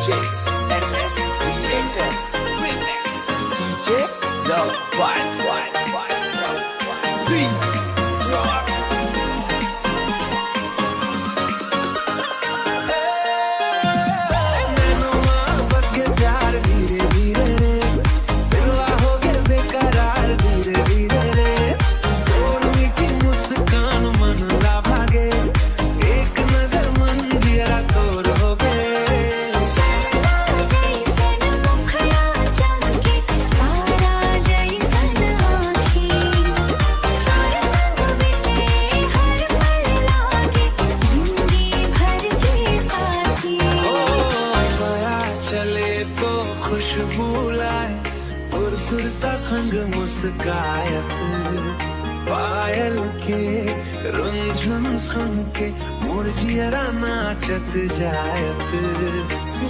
DJ NS Creator Remix CJ The Vibe 3 Drop खुशबू लाए और सुरता संग मुस्कायत पायल के रुंझुन सुन के मुरझियरा नाचत जायत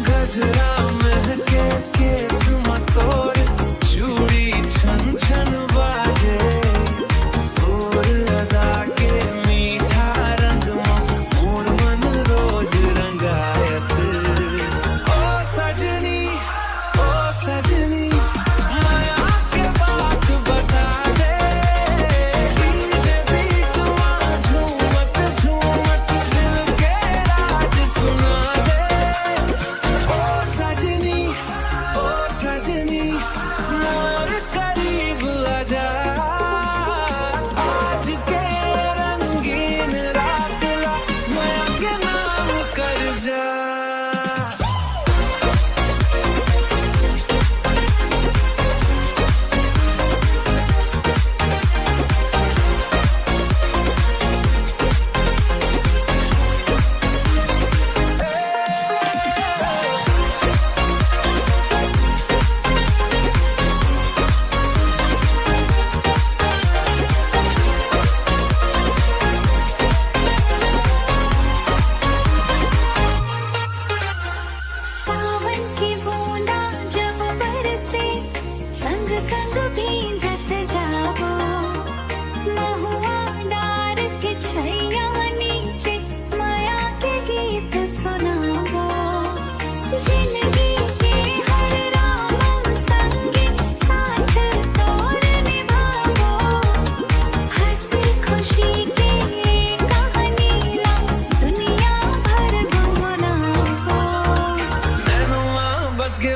गजरा महके केस मतोर चूड़ी छन छन बाजे और अदा के मीठा रंग मोर मन रोज रंगायत ओ सजनी सजनी माया के बात बता दे डीजे बीट में झूमत झूमत दिल के राज सुना दे ओ सजनी मोर करीब आजा आज के रंगीन रात ला माया के नाम कर जा संग भींजत जाओ महुआ डार के छैया नीचे माया के गीत सुनाओ जिंदगी के हर राम संगे साथ तोर निभाओ हंसी खुशी के कहानी ला दुनिया भर गुनगुनाओ नैनों बस के